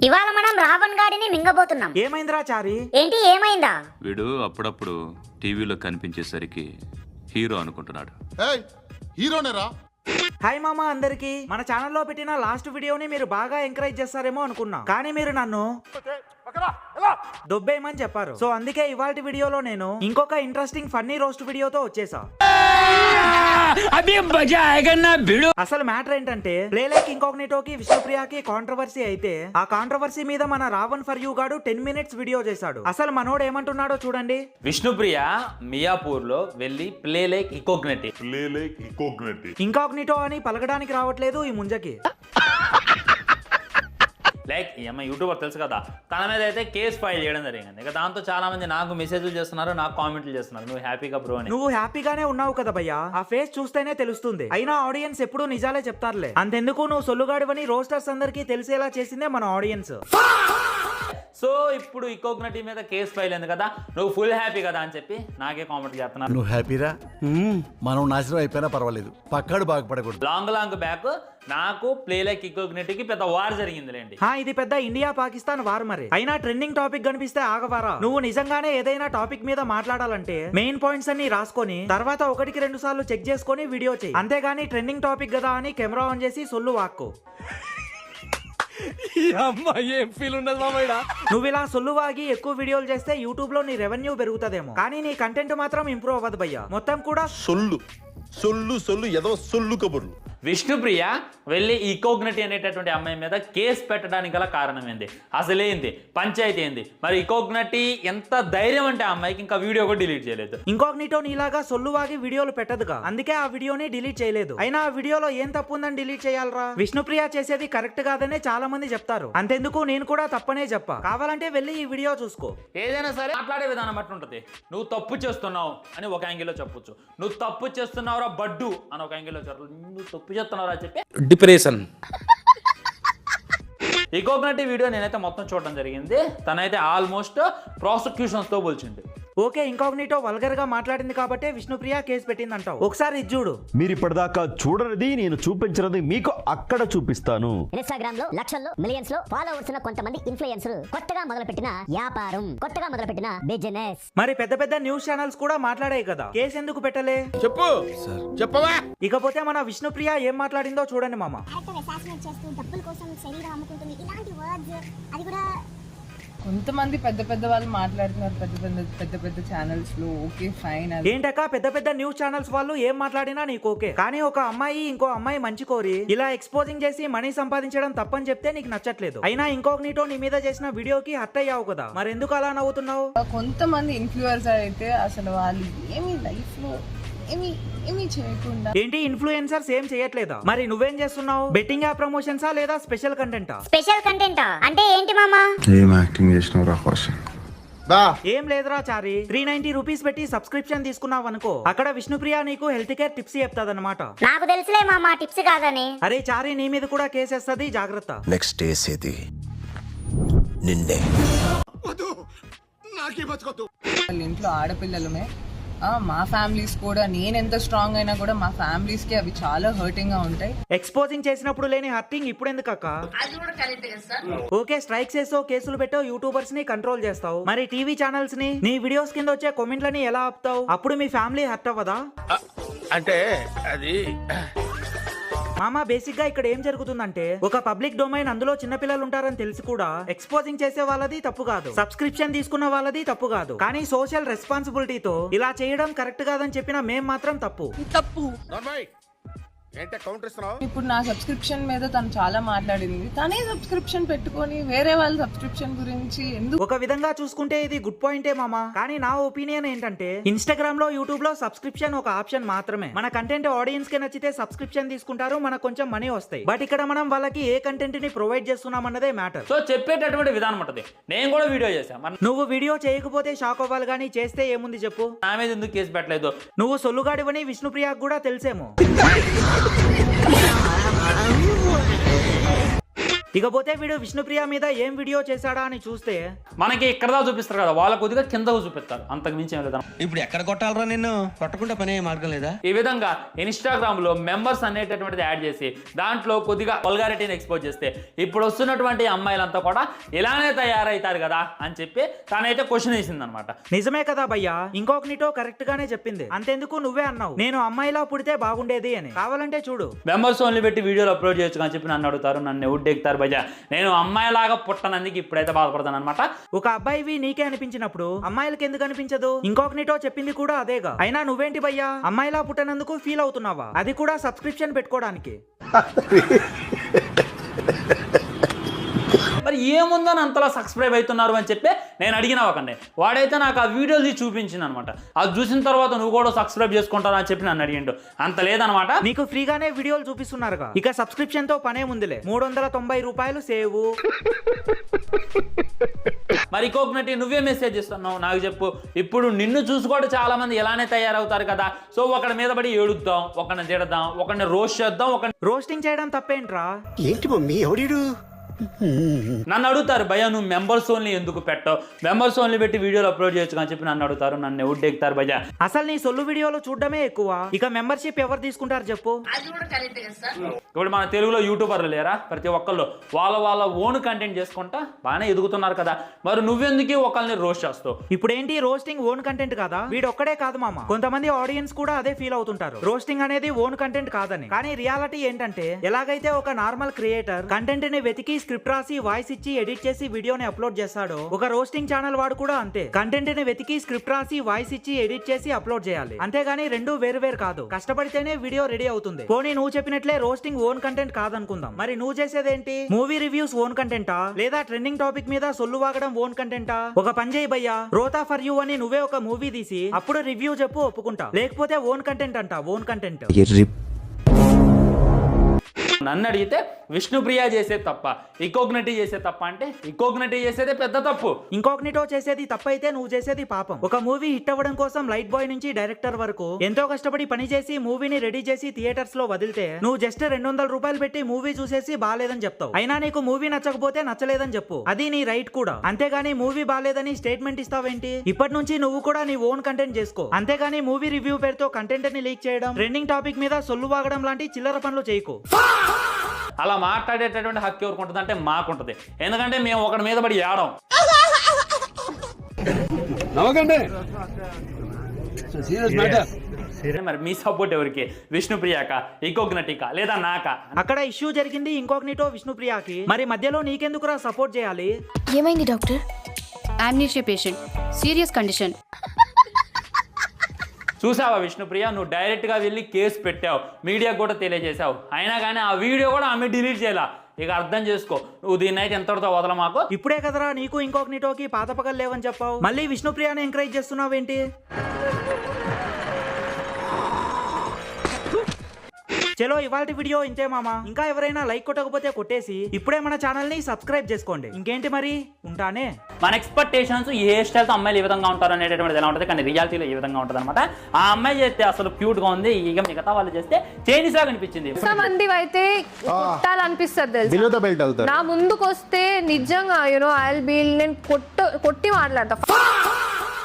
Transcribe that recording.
ఇవాళ మనం రావణ్ గాడిని మింగబోతున్నాం. ఏమైందిరా చారి? ఏంటి ఏమైందా? వీడు అప్పుడప్పుడు టీవీలో కనిపించేసరికి హీరో అనుకుంటున్నాడు. హీరోనేరా? హాయ్ మామా అందరికి. మన ఛానల్లో పెట్టిన లాస్ట్ వీడియోని మీరు బాగా ఎంకరేజ్ చేస్తారేమో అనుకున్నా, కానీ మీరు నన్ను దొబ్బేయమని చెప్పారు. సో అందుకే ఇవాల్టి వీడియోలో నేను ఇంకొక ఇంట్రెస్టింగ్ ఫన్నీ రోస్ట్ వీడియోతో వచ్చేసా. అసలు మ్యాటర్ ఏంటంటే, ప్లే లైక్ ఇంకాగ్నిటోకి విష్ణుప్రియకి కాంట్రవర్సీ అయితే, ఆ కాంట్రవర్సీ మీద మన రావణ్ ఫర్ యూ గాడు 10 minutes వీడియో చేశాడు. అసలు మనోడు ఏమంటున్నాడో చూడండి. విష్ణుప్రియ మియాపూర్ లో వెళ్ళి ప్లే లైక్ ఇంకాగ్నిటో అని పలకడానికి రావట్లేదు ఈ ముంజకి. లైక్ ఏమో యూట్యూబర్ తెలుసు కదా, తన మీద అయితే కేసు ఫైల్ చేయడం జరిగింది. ఇక దాంతో చాలా మంది నాకు మెసేజ్లు చేస్తున్నారు, నాకు కామెంట్లు చేస్తున్నారు, నువ్వు హ్యాపీగా బ్రో అని. నువ్వు హ్యాపీగానే ఉన్నావు కదా భయ్యా, ఆ ఫేస్ చూస్తేనే తెలుస్తుంది. అయినా ఆడియన్స్ ఎప్పుడు నిజాలే చెప్తారులే. అంతెందుకు నువ్వు సొల్లుగాడివని రోస్టర్స్ అందరికి తెలిసేలా చేసిందే మన ఆడియన్స్. సో ఇప్పుడు ఇకోగ్నటీ మీద కేసు ఫైల్ అయింది కదా, నువ్వు ఫుల్ హ్యాపీ కదా అని చెప్పి నాకే కామెంట్ చేస్తున్నారు. నువ్వు హ్యాపీరా? మనం నాశనం అయిపోయినా పర్వాలేదు, పక్కాడు బాగుపడకూడదు. లాంగ్ బ్యాక్ నాకు ప్లే లైక్ ఇకోగ్నిటీకి పెద్ద వార్ జరిగిందిలేండి. ఇది పెద్ద ఇండియా పాకిస్తాన్ వార్ మరి. అయినా ట్రెండింగ్ టాపిక్ కనిపిస్తే ఆగవారా? నువ్వు నిజంగానే ఏదైనా టాపిక్ మీద మాట్లాడాలంటే మెయిన్ పాయింట్స్ అన్ని రాసుకొని తర్వాత 1-2 సార్లు చెక్ చేసుకొని వీడియో చేయి. అంతేగాని ట్రెండింగ్ టాపిక్ కదా అని కెమెరా ఆన్ చేసి సొల్లు వాక్కు. నువ్వు ఇలా సొల్లు వాగి ఎక్కువ వీడియోలు చేస్తే యూట్యూబ్ లో నీ రెవెన్యూ పెరుగుతుందేమో, కానీ నీ కంటెంట్ మాత్రం ఇంప్రూవ్ అవ్వదు భయ్యా. మొత్తం కూడా సొల్లు ఏదో సొల్లు కబుర్లు. విష్ణుప్రియ వెళ్ళి ఇకోగ్నిటీ అనేటటువంటి అమ్మాయి మీద కేసు పెట్టడానికి గల కారణం ఏంది, అసలేంది, పంచాయతీ ఏంది? మరి ఇకోగ్నిటీ ఎంత ధైర్యం అంటే ఆ అమ్మాయికి ఇంకా వీడియో కూడా డిలీట్ చేయలేదు. ఇంకాగ్నిటో నీలాగా సొల్లు వాగి వీడియోలు పెట్టదుగా, అందుకే ఆ వీడియోని డిలీట్ చేయలేదు. అయినా ఆ వీడియోలో ఏం తప్పు ఉందని డిలీట్ చేయాలరా? విష్ణుప్రియ చేసేది కరెక్ట్ కాదనే చాలా మంది చెప్తారు. అంతెందుకు నేను కూడా తప్పనే చెప్పా. కావాలంటే వెళ్ళి ఈ వీడియో చూసుకో. ఏదైనా సరే మాట్లాడే విధానం బట్టి ఉంటుంది. నువ్వు తప్పు చేస్తున్నావు అని ఒక యాంగిల్లో చెప్పొచ్చు, నువ్వు తప్పు చేస్తున్నావురా బడ్డు అని ఒక యాంగిల్లో చెప్పచ్చు, నువ్వు తప్పు చేస్తున్నావురా చెప్పి డిప్రెషన్. ఇకోగ్నిటీ వీడియో నేనైతే మొత్తం చూడడం జరిగింది. తనైతే ఆల్మోస్ట్ ప్రాసిక్యూషన్స్ తో పోల్చింది. ఓకే, ఇంకాగ్నిటో వల్గర్ గా మాట్లాడింది కాబట్టి విష్ణుప్రియ కేసు పెట్టింది అంటావు. ఒకసారి ఇది చూడు. మీరు ఇప్పటిదాకా చూడనిది నేను చూపించినది మీకు అక్కడ చూపిస్తాను. ఇన్స్టాగ్రామ్ లో లక్షల్లో మిలియన్స్ లో ఫాలోవర్స్ ఉన్న కొంతమంది ఇన్ఫ్లుయెన్సర్ కొత్తగా మొదలుపెట్టిన వ్యాపారం, కొత్తగా మొదలుపెట్టిన బిజినెస్. మరి పెద్ద పెద్ద న్యూస్ ఛానల్స్ కూడా మాట్లాడాయి కదా, కేసు ఎందుకు పెట్టలే? చెప్పవా? ఇకపోతే మన విష్ణుప్రియ ఏం మాట్లాడిందో చూడండి మామ. కొంతమంది పెద్ద వాళ్ళు మాట్లాడుతున్నారు పెద్ద పెద్ద ఛానల్స్ లో. Okay fine. ఏంటక్క పెద్ద పెద్ద న్యూస్ ఛానల్స్ వాళ్ళు ఏం మాట్లాడినా నీకు ఓకే, కానీ ఒక అమ్మాయి ఇంకో అమ్మాయి మంచి కోరి ఇలా ఎక్స్పోజింగ్ చేసి మనీ సంపాదించడం తప్పని చెప్తే నీకు నచ్చట్లేదు. అయినా ఇంకాగ్నిటో నీ మీద చేసిన వీడియోకి హర్ట్ అయ్యావు కదా, మరి ఎందుకు అలా నవ్వుతున్నావు? కొంతమంది ఇన్ఫ్లుయెన్సర్ అయితే అసలు వాళ్ళు ఏమి లైఫ్ లో ఏమి చేయకుండా. ఏంటి ఇన్ఫ్లుయెన్సర్స్ ఏం చేయట్లేదా? మరి నువ్వేం చేస్తున్నావు? బెట్టింగ్ యాప్ ప్రమోషన్సా లేదా స్పెషల్ కంటెంటా? స్పెషల్ కంటెంటా అంటే ఏంటి మామా? ఏం యాక్టింగ్ చేసినవురా క్వశ్చన్? ఏం లేదురా చారి, 390 రూపీస్ పెట్టి సబ్స్క్రిప్షన్ తీసుకున్నావు అనుకో, అక్కడ విష్ణుప్రియ నీకు హెల్త్ కేర్ టిప్స్ చెప్తాదన్నమాట. నాకు తెలుసులే మామా టిప్స్ కాదని. అరే చారి, నీ మీద కూడా కేసేస్తుంది, జాగ్రత్త. నెక్స్ట్ వేసేది నిన్నే. వాళ్ళ ఇంట్లో ఆడపిల్లలమే, మా ఫ్యామిలీస్ కూడా, నేను ఎంత స్ట్రాంగ్ అయినా కూడా మా ఫ్యామిలీస్ కి అవి చాలా హర్టింగ్ గా ఉంటాయి. ఎక్స్పోజింగ్ చేసినప్పుడు లేని హర్టింగ్ ఇప్పుడు ఎందుకు అక్క? ఓకే, స్ట్రైక్స్ చేసో కేసులు పెట్టో యూట్యూబర్స్ ని కంట్రోల్ చేస్తావు, మరి టీవీ ఛానల్స్ ని నీ వీడియోస్ కింద వచ్చే కామెంట్లని ఎలా ఆపుతావు? అప్పుడు మీ ఫ్యామిలీ హర్ట్ అవ్వదా? అంటే అది మామా, బేసిక్ గా ఇక్కడ ఏం జరుగుతుందంటే, ఒక పబ్లిక్ డొమైన్, అందులో చిన్నపిల్లలు ఉంటారని తెలిసి కూడా ఎక్స్పోజింగ్ చేసే వాళ్ళది తప్పు కాదు, సబ్స్క్రిప్షన్ తీసుకున్న వాళ్ళది తప్పు కాదు, కానీ సోషల్ రెస్పాన్సిబిలిటీతో ఇలా చేయడం కరెక్ట్ కాదని చెప్పిన మేం మాత్రం తప్పు. ఇప్పుడు నా సబ్స్క్రిప్షన్ మీద తను చాలా మాట్లాడింది. తనే సబ్స్క్రిప్షన్ పెట్టుకొని వేరే వాళ్ళ సబ్స్క్రిప్షన్ గురించి ఎందుకు? ఒక విధంగా చూసుకుంటే ఇది గుడ్ పాయింటే మామా, కానీ నా ఒపీనియన్ ఏంటంటే, ఇన్స్టాగ్రామ్ లో యూట్యూబ్ లో సబ్స్క్రిప్షన్ ఒక ఆప్షన్ మాత్రమే. మన కంటెంట్ ఆడియన్స్ కి నచ్చితే సబ్స్క్రిప్షన్ తీసుకుంటారు, మనకు కొంచెం మనీ వస్తాయి. బట్ ఇక్కడ మనం వాళ్ళకి ఏ కంటెంట్ ని ప్రొవైడ్ చేస్తున్నాం అన్నదే మ్యాటర్. సో చెప్పేటటువంటి విధానం ఉంటుంది. నేను కూడా వీడియో చేశాను. నువ్వు వీడియో చేయకపోతే షాక్ అవ్వాలి, కానీ చేస్తే ఏముంది చెప్పు? నా మీద ఎందుకు కేసు పెట్టలేదు? నువ్వు సొల్లుగాడివని విష్ణుప్రియకు కూడా తెలిసేమో. ఇకపోతే వీడు విష్ణుప్రియ మీద ఏం వీడియో చేశాడా అని చూస్తే మనకి ఇక్కడ దాకా చూపిస్తారు కదా, వాళ్ళ కొద్దిగా కిందకు చూపిస్తారు, అంతకు మించి ఏం లేదు. ఇప్పుడు ఎక్కడ కొట్టాలరా నిన్ను కొట్టకుండా పనే మార్గం లేదా? ఈ విధంగా ఇన్స్టాగ్రామ్ లో మెంబర్స్ అనేటటువంటిది యాడ్ చేసి దాంట్లో కొద్దిగా వల్గారిటీని ఎక్స్పోజ్ చేస్తే ఇప్పుడు వస్తున్నటువంటి అమ్మాయిలంతా కూడా ఇలానే తయారవుతారు కదా అని చెప్పి తానైతే క్వశ్చన్ వేసింది అనమాట. నిజమే కదా భయ్యా, ఇంకొకనిటో కరెక్ట్ గానే చెప్పింది. అంతెందుకు నువ్వే అన్నావు నేను అమ్మాయిలా పుడితే బాగుండేది అని. కావాలంటే చూడు. మెంబర్స్ ఓన్లీ పెట్టి వీడియోలు అప్లోడ్ చేయొచ్చు అని చెప్పి నన్ను అడుగుతారు, నన్ను ఉడ్డెక్కుతారు భయ్యా. నేను అమ్మాయిలాగా పుట్టనందుకు ఇప్పుడైతే బాధపడతాను అనమాట. ఒక అబ్బాయివి నీకే అనిపించినప్పుడు అమ్మాయిలకి ఎందుకు అనిపించదు? ఇంకొకనిటో చెప్పింది కూడా అదేగా. అయినా నువ్వేంటి భయ్యా అమ్మాయిలా పుట్టనందుకు ఫీల్ అవుతున్నావా? అది కూడా సబ్స్క్రిప్షన్ పెట్టుకోవడానికి. మరి ఏముందని అంతలా సబ్స్క్రైబ్ అవుతున్నారు అని చెప్పి నేను అడిగిన ఒకనే. వాడైతే నాకు ఆ వీడియోస్ చూపించింది అనమాట. అది చూసిన తర్వాత నువ్వు కూడా సబ్స్క్రైబ్ చేసుకుంటారా అని చెప్పి నన్ను అడిగిండు. అంత లేదనమాట. నీకు ఫ్రీగానే వీడియోలు చూపిస్తున్నారుగా, ఇక సబ్స్క్రిప్షన్ తో పనే ముందులే. 390 రూపాయలు సేవ్. మరి కోకోనట్ నువ్వే మెసేజ్ చేస్తున్నావు నాకు చెప్పు. ఇప్పుడు నిన్ను చూసుకోవడం చాలా మంది ఇలానే తయారవుతారు కదా. సో ఒకడి మీద పడి ఏడుద్దాం, ఒకరిని తిడదాం, ఒకరిని రోస్ట్ చేద్దాం, ఒకరిని రోస్టింగ్ చేయడం తప్పేంట్రా? ఏంటి మమ్మీ ఎవడీడు? నన్ను అడుగుతారు భయ్యా నువ్వు మెంబర్స్ ఓన్లీ ఎందుకు పెట్టావు, మెంబర్స్ ఓన్లీ పెట్టి వీడియోలు అప్లోడ్ చేయొచ్చు అని చెప్పి నన్ను అడుగుతారు, నన్ను ఉడ్డెక్కుతారు భయ్యా. అసలు నీ సొల్లు వీడియోలో చూడడమే ఎక్కువ, ఇక మెంబర్షిప్ ఎవరు తీసుకుంటారు చెప్పు? ఇప్పుడు మన తెలుగులో యూట్యూబర్లు లేరా? ప్రతి ఒక్కళ్ళు వాళ్ళ ఓన్ కంటెంట్ చేసుకుంటా బాగానే ఎదుగుతున్నారు కదా. మరి నువ్వెందుకు ఒకళ్ళని రోస్ట్ చేస్తావు? ఇప్పుడు ఏంటి రోస్టింగ్ ఓన్ కంటెంట్ కాదా? వీడొక్కడే కాదు మామ, కొంతమంది ఆడియన్స్ కూడా అదే ఫీల్ అవుతుంటారు, రోస్టింగ్ అనేది ఓన్ కంటెంట్ కాదని. కానీ రియాలిటీ ఏంటంటే ఎలాగైతే ఒక నార్మల్ క్రియేటర్ కంటెంట్ ని వెతికి స్క్రిప్ట్ రాసి వాయిస్ ఇచ్చి ఎడిట్ చేసి వీడియోని అప్లోడ్ చేస్తాడో, ఒక రోస్టింగ్ ఛానల్ వాడు కూడా అంతే కంటెంట్ ని వెతికి స్క్రిప్ట్ రాసి వాయిస్ ఇచ్చి ఎడిట్ చేసి అప్లోడ్ చేయాలి. అంతేగాని రెండు వేరు కాదు. కష్టపడితేనే వీడియో రెడీ అవుతుంది. పోనీ నువ్వు చెప్పినట్లే రోస్టింగ్ ఓన్ కంటెంట్ కాదనుకుందాం, మరి నువ్వు చేసేదేంటి? మూవీ రివ్యూస్ ఓన్ కంటెంటా, లేదా ట్రెండింగ్ టాపిక్ మీద సొల్లు వాగడం ఓన్ కంటెంటా? ఒక పని చేయి భయ్యా, రోతా ఫర్ యూ అని నువ్వే ఒక మూవీ తీసి అప్పుడు రివ్యూ చెప్పు, ఒప్పుకుంటా. లేకపోతే ఓన్ కంటెంట్ అంట, ఓన్ కంటెంట్. నన్ను అడిగితే విష్ణుప్రియ చేసే తప్ప, ఇకోగ్నటీ చేసే తప్ప అంటే ఇకోగ్నటీ చేసేదే పెద్ద తప్పు. ఇంకొకనిటో చేసేది తప్పైతే నువ్వు చేసేది పాపం. ఒక మూవీ హిట్ అవ్వడం కోసం లైట్ బాయ్ నుంచి డైరెక్టర్ వరకు ఎంతో కష్టపడి పని చేసి మూవీని రెడీ చేసి థియేటర్స్ లో వదిలితే నువ్వు జస్ట్ 200 రూపాయలు పెట్టి మూవీ చూసేసి బాలేదని చెప్తావు. అయినా నీకు మూవీ నచ్చకపోతే నచ్చలేదని చెప్పు, అది నీ రైట్ కూడా. అంతేగాని మూవీ బాలేదని స్టేట్మెంట్ ఇస్తావేంటి? ఇప్పటి నుంచి నువ్వు కూడా నీ ఓన్ కంటెంట్ చేసుకో. అంతేగాని మూవీ రివ్యూ పేరుతో కంటెంట్ ని లీక్ చేయడం, ట్రెండింగ్ టాపిక్ మీద సొల్లు వాగడం లాంటి చిల్లర పనులు చేయకు. అలా మాట్లాడేటటువంటి హక్కు ఎవరికి ఉంటుంది అంటే మాకుంటది. ఎందుకంటే మేము ఒకటి మీద పడి ఏడం. మరి మీ సపోర్ట్ ఎవరికి? విష్ణుప్రియక, ఇకోగ్నటిక, లేదా నాకా? అక్కడ ఇష్యూ జరిగింది ఇంకొకనిటో విష్ణుప్రియకి, మరి మధ్యలో నీకెందుకురా సపోర్ట్ చేయాలి? ఏమైంది doctor? Amnesia patient, serious condition. చూసావా విష్ణుప్రియ, నువ్వు డైరెక్ట్గా వెళ్ళి కేసు పెట్టావు, మీడియాకు కూడా తెలియజేసావు. అయినా కానీ ఆ వీడియో కూడా ఆమె డిలీట్ చేయాల. ఇక అర్థం చేసుకో, నువ్వు దీన్ని అయితే ఎంతటితో వదల మాకు. ఇప్పుడే కదరా నీకు ఇంకొకనిటోకి పాత పగలు లేవని చెప్పావు, మళ్ళీ విష్ణుప్రియని ఎంకరేజ్ చేస్తున్నావేంటి? చలో ఇవాల్టి వీడియో ఇంతే మామా. ఇంకా ఎవరైనా లైక్ కొట్టకపోతే కొట్టేసి ఇప్పుడే మన ఛానల్ ని సబ్స్క్రైబ్ చేసుకోండి. ఇంకేంటి మరి, ఉంటానే. మన ఎక్స్పెక్టేషన్స్ ఏ హెయిర్ స్టైల్తో అమ్మాయిలు ఏ విధంగా ఉంటారు అనేటటువంటిది ఎలా ఉంటుంది, కానీ రియాలిటీలో ఏ విధంగా ఉంటుంది అనమాట. ఆ అమ్మాయి చేస్తే అసలు క్యూట్ గా ఉంది, ఇక మిగతా వాళ్ళు చేస్తే చైనీస్ గా కనిపించింది. మంది అయితే కొట్టాలనిపిస్తుంది తెలుసు. నా ముందుకు వస్తే నిజంగా యూనో ఐ విల్ బి, నేను కొట్టి మాట్లాడతా.